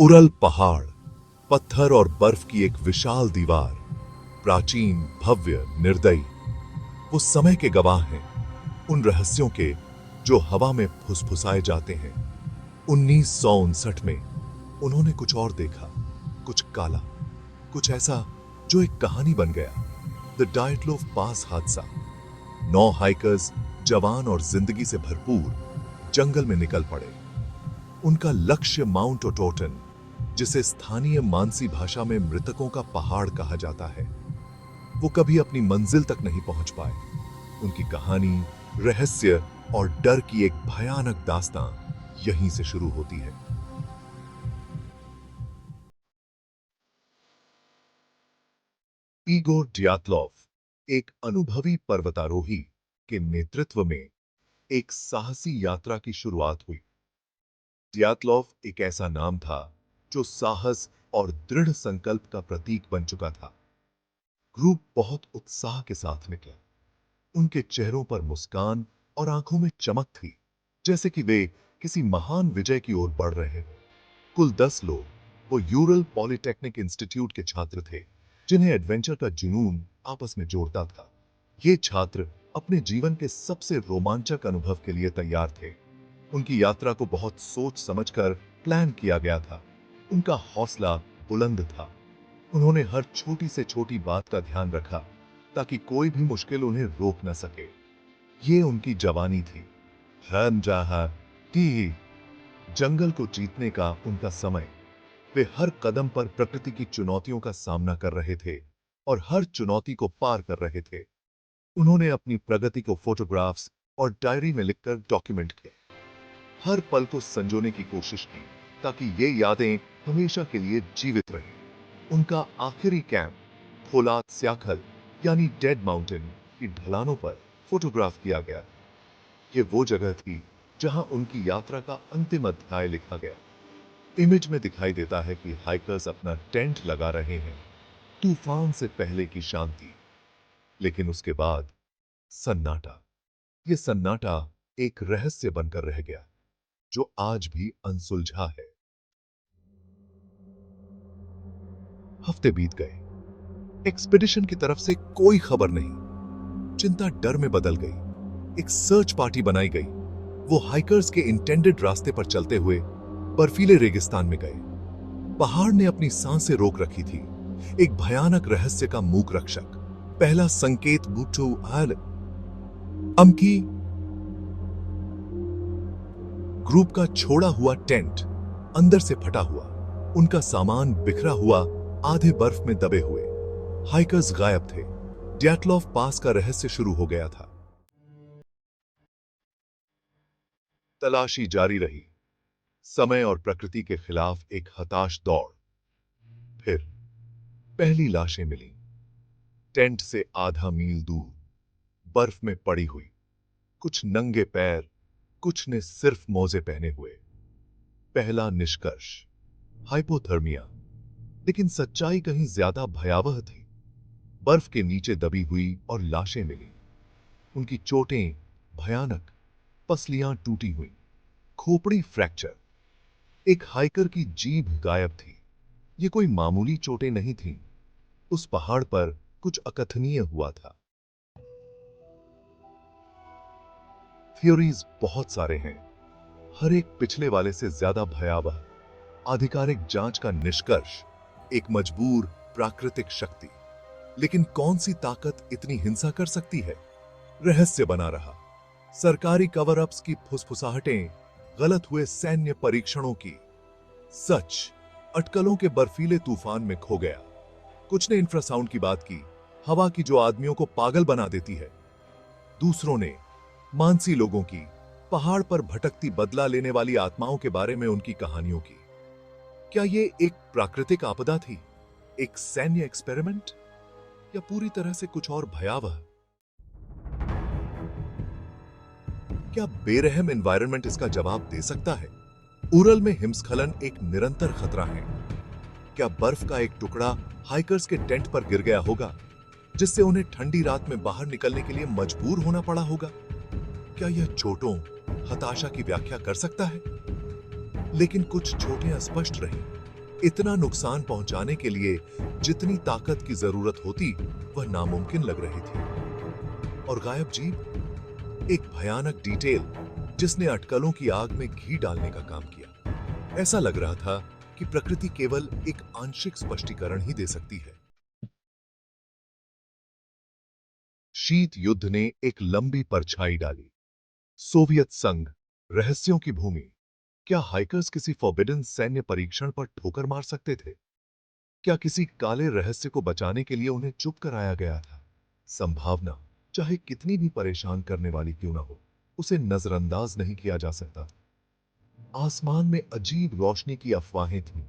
Ural पहाड़, पत्थर और बर्फ की एक विशाल दीवार, प्राचीन, भव्य, निर्दयी। वो समय के गवाह हैं, उन रहस्यों के जो हवा में फुसफुसाए जाते हैं। 1959 में उन्होंने कुछ और देखा, कुछ काला, कुछ ऐसा जो एक कहानी बन गया। द डायटलोव पास हादसा। 9 हाइकर्स, जवान और जिंदगी से भरपूर, जंगल में निकल पड़े। उनका लक्ष्य माउंट ओटोटन, जिसे स्थानीय मानसी भाषा में मृतकों का पहाड़ कहा जाता है। वो कभी अपनी मंजिल तक नहीं पहुंच पाए। उनकी कहानी, रहस्य और डर की एक भयानक दास्तां यहीं से शुरू होती है। इगोर डियात्लोव एक अनुभवी पर्वतारोही के नेतृत्व में एक साहसी यात्रा की शुरुआत हुई। डियात्लोव एक ऐसा नाम था जो साहस और दृढ़ संकल्प का प्रतीक बन चुका था। ग्रुप बहुत उत्साह के साथ निकला। उनके चेहरों पर मुस्कान और आंखों में चमक थी, जैसे कि वे किसी महान विजय की ओर बढ़ रहे हो। कुल 10 लोग, वो यूरल पॉलिटेक्निक इंस्टीट्यूट के छात्र थे, जिन्हें एडवेंचर का जुनून आपस में जोड़ता था। ये छात्र अपने जीवन के सबसे रोमांचक अनुभव के लिए तैयार थे। उनकी यात्रा को बहुत सोच समझकर प्लान किया गया था। उनका हौसला बुलंद था। उन्होंने हर छोटी से छोटी बात का ध्यान रखा ताकि कोई भी मुश्किल उन्हें रोक न सके। ये उनकी जवानी थी। हम जहां थी, जंगल को जीतने का उनका समय। वे हर कदम पर प्रकृति की चुनौतियों का सामना कर रहे थे और हर चुनौती को पार कर रहे थे। उन्होंने अपनी प्रगति को फोटोग्राफ्स और डायरी में लिखकर डॉक्यूमेंट किया। हर पल को संजोने की कोशिश की ताकि ये यादें हमेशा के लिए जीवित रहें। उनका आखिरी कैंप फोलात स्याखल यानी डेड माउंटेन की ढलानों पर फोटोग्राफ किया गया। ये वो जगह थी जहां उनकी यात्रा का अंतिम अध्याय लिखा गया। इमेज में दिखाई देता है कि हाइकर्स अपना टेंट लगा रहे हैं, तूफान से पहले की शांति। लेकिन उसके बाद सन्नाटा। ये सन्नाटा एक रहस्य बनकर रह गया जो आज भी अनसुलझा है। हफ्ते बीत गए। एक्सपीडिशन की तरफ से कोई खबर नहीं। चिंता डर में बदल गई। एक सर्च पार्टी बनाई गई। वो हाइकर्स के इंटेंडेड रास्ते पर चलते हुए बर्फीले रेगिस्तान में गए। पहाड़ ने अपनी सांसें रोक रखी थी। एक भयानक रहस्य का मूक रक्षक, पहला संकेत बूटू आल अमकी। ग्रुप का छोड़ा हुआ टेंट अंदर से फटा हुआ, उनका सामान बिखरा हुआ, आधे बर्फ में दबे हुए। हाइकर्स गायब थे। डियात्लोव पास का रहस्य शुरू हो गया था। तलाशी जारी रही। समय और प्रकृति के खिलाफ एक हताश दौड़। फिर पहली लाशें मिली, टेंट से आधा मील दूर, बर्फ में पड़ी हुई। कुछ नंगे पैर, कुछ ने सिर्फ मोजे पहने हुए। पहला निष्कर्ष, हाइपोथर्मिया। लेकिन सच्चाई कहीं ज्यादा भयावह थी। बर्फ के नीचे दबी हुई और लाशें मिली। उनकी चोटें भयानक, पसलियां टूटी हुई, खोपड़ी फ्रैक्चर। एक हाइकर की जीभ गायब थी। ये कोई मामूली चोटें नहीं थीं। उस पहाड़ पर कुछ अकथनीय हुआ था। थ्योरीज बहुत सारे हैं, हर एक पिछले वाले से ज्यादा भयावह। आधिकारिक जांच का निष्कर्ष, एक मजबूर प्राकृतिक शक्ति। लेकिन कौन सी ताकत इतनी हिंसा कर सकती है? रहस्य बना रहा। सरकारी कवर अप्स की फुसफुसाहटें, गलत हुए सैन्य परीक्षणों की। सच अटकलों के बर्फीले तूफान में खो गया। कुछ ने इंफ्रासाउंड की बात की, हवा की जो आदमियों को पागल बना देती है। दूसरों ने मानसी लोगों की, पहाड़ पर भटकती बदला लेने वाली आत्माओं के बारे में उनकी कहानियों की। क्या ये एक प्राकृतिक आपदा थी, एक सैन्य एक्सपेरिमेंट, या पूरी तरह से कुछ और भयावह? क्या बेरहम एनवायरनमेंट इसका जवाब दे सकता है? उरल में हिमस्खलन एक निरंतर खतरा है। क्या बर्फ का एक टुकड़ा हाइकर्स के टेंट पर गिर गया होगा, जिससे उन्हें ठंडी रात में बाहर निकलने के लिए मजबूर होना पड़ा होगा? क्या यह चोटों, हताशा की व्याख्या कर सकता है? लेकिन कुछ चोटें अस्पष्ट रहीं। इतना नुकसान पहुंचाने के लिए जितनी ताकत की जरूरत होती वह नामुमकिन लग रही थी। और गायब जीव, एक भयानक डिटेल जिसने अटकलों की आग में घी डालने का काम किया। ऐसा लग रहा था कि प्रकृति केवल एक आंशिक स्पष्टीकरण ही दे सकती है। शीत युद्ध ने एक लंबी परछाई डाली। सोवियत संघ, रहस्यों की भूमि। क्या हाइकर्स किसी फॉरबिडन सैन्य परीक्षण पर ठोकर मार सकते थे? क्या किसी काले रहस्य को बचाने के लिए उन्हें चुप कराया गया था? संभावना, चाहे कितनी भी परेशान करने वाली क्यों ना हो, उसे नजरअंदाज नहीं किया जा सकता। आसमान में अजीब रोशनी की अफवाहें थीं,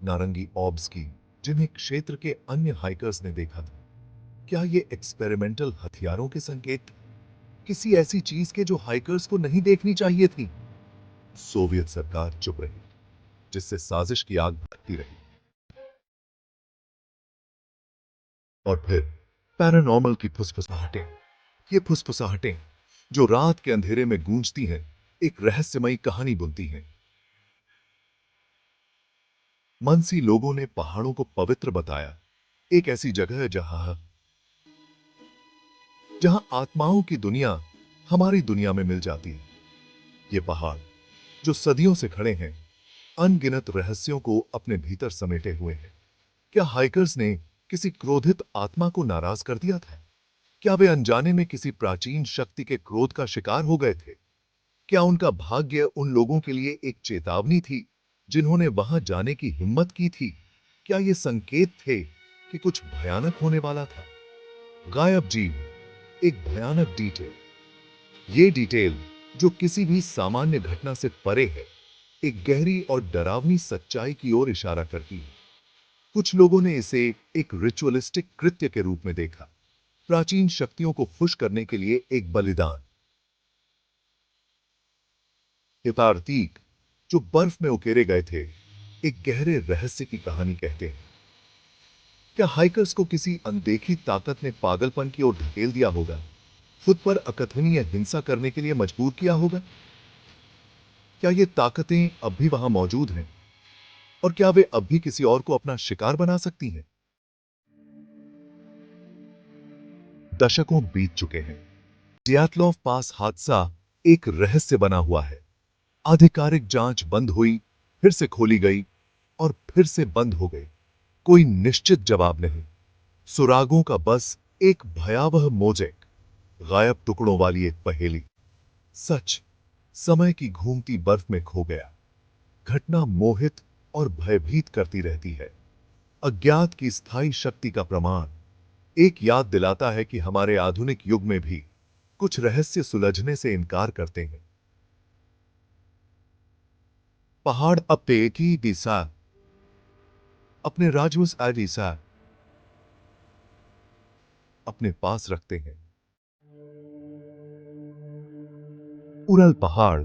नारंगी ऑब्स की, जिन्हें क्षेत्र के अन्य हाइकर्स ने देखा था। क्या ये एक्सपेरिमेंटल हथियारों के संकेत, किसी ऐसी चीज के जो हाइकर्स को नहीं देखनी चाहिए थी? सोवियत सरकार चुप रही, जिससे साजिश की आग भड़कती रही। और फिर पैरानॉर्मल की फुसफुसाहटें, ये फुसफुसाहटें जो रात के अंधेरे में गूंजती हैं, एक रहस्यमयी कहानी बुनती हैं। मनसी लोगों ने पहाड़ों को पवित्र बताया, एक ऐसी जगह है जहां जहां आत्माओं की दुनिया हमारी दुनिया में मिल जाती है। ये पहाड़ जो सदियों से खड़े हैं, अनगिनत रहस्यों को अपने भीतर समेटे हुए हैं। क्या हाइकर्स ने किसी क्रोधित आत्मा को नाराज कर दिया था? क्या वे अनजाने में किसी प्राचीन शक्ति के क्रोध का शिकार हो गए थे? क्या उनका भाग्य उन लोगों के लिए एक चेतावनी थी जिन्होंने वहां जाने की हिम्मत की थी? क्या ये संकेत थे कि कुछ भयानक होने वाला था? गायब जीव, एक भयानक डिटेल। ये डिटेल जो किसी भी सामान्य घटना से परे है, एक गहरी और डरावनी सच्चाई की ओर इशारा करती है। कुछ लोगों ने इसे एक रिचुअलिस्टिक कृत्य के रूप में देखा, प्राचीन शक्तियों को खुश करने के लिए एक बलिदान। ये प्रतीक जो बर्फ में उकेरे गए थे, एक गहरे रहस्य की कहानी कहते हैं। क्या हाइकर्स को किसी अनदेखी ताकत ने पागलपन की ओर ढकेल दिया होगा, खुद पर अकथनीय हिंसा करने के लिए मजबूर किया होगा? क्या ये ताकतें अब भी वहां मौजूद हैं? और क्या वे अब भी किसी और को अपना शिकार बना सकती हैं? दशकों बीत चुके हैं। डियात्लोव पास हादसा एक रहस्य बना हुआ है। आधिकारिक जांच बंद हुई, फिर से खोली गई और फिर से बंद हो गई। कोई निश्चित जवाब नहीं। सुरागों का बस एक भयावह मोज़ेक, गायब टुकड़ों वाली एक पहेली। सच समय की घूमती बर्फ में खो गया। घटना मोहित और भयभीत करती रहती है। अज्ञात की स्थायी शक्ति का प्रमाण एक याद दिलाता है कि हमारे आधुनिक युग में भी कुछ रहस्य सुलझने से इनकार करते हैं। पहाड़ अपने की दिशा, अपने राजवंश दिशा अपने पास रखते हैं। उरल पहाड़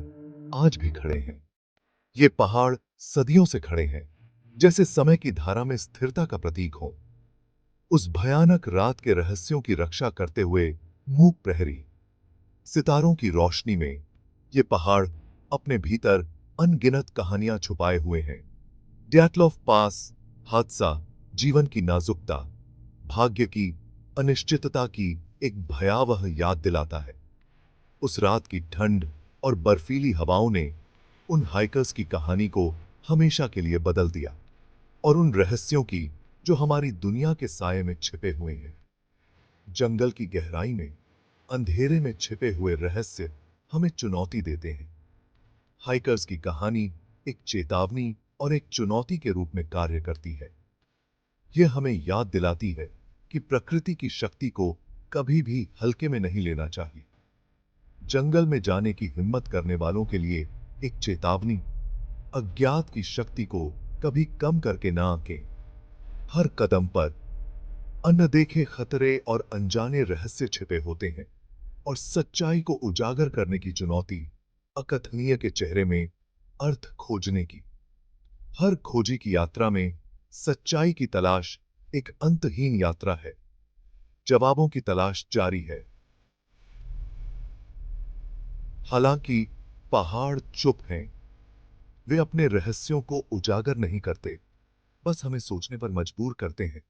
आज भी खड़े हैं। ये पहाड़ सदियों से खड़े हैं, जैसे समय की धारा में स्थिरता का प्रतीक हो। उस भयानक रात के रहस्यों की रक्षा करते हुए मूक प्रहरी, सितारों की रोशनी में ये पहाड़ अपने भीतर अनगिनत कहानियां छुपाए हुए हैं। डैटलॉफ पास हादसा जीवन की नाजुकता, भाग्य की अनिश्चितता की एक भयावह याद दिलाता है। उस रात की ठंड और बर्फीली हवाओं ने उन हाइकर्स की कहानी को हमेशा के लिए बदल दिया, और उन रहस्यों की जो हमारी दुनिया के साये में छिपे हुए हैं। जंगल की गहराई में अंधेरे में छिपे हुए रहस्य हमें चुनौती देते हैं। हाइकर्स की कहानी एक चेतावनी और एक चुनौती के रूप में कार्य करती है। यह हमें याद दिलाती है कि प्रकृति की शक्ति को कभी भी हल्के में नहीं लेना चाहिए। जंगल में जाने की हिम्मत करने वालों के लिए एक चेतावनी, अज्ञात की शक्ति को कभी कम करके ना आंकें। हर कदम पर अनदेखे खतरे और अनजाने रहस्य छिपे होते हैं, और सच्चाई को उजागर करने की चुनौती, अकथनीय के चेहरे में अर्थ खोजने की। हर खोजी की यात्रा में सच्चाई की तलाश एक अंतहीन यात्रा है। जवाबों की तलाश जारी है। हालांकि पहाड़ चुप हैं, वे अपने रहस्यों को उजागर नहीं करते, बस हमें सोचने पर मजबूर करते हैं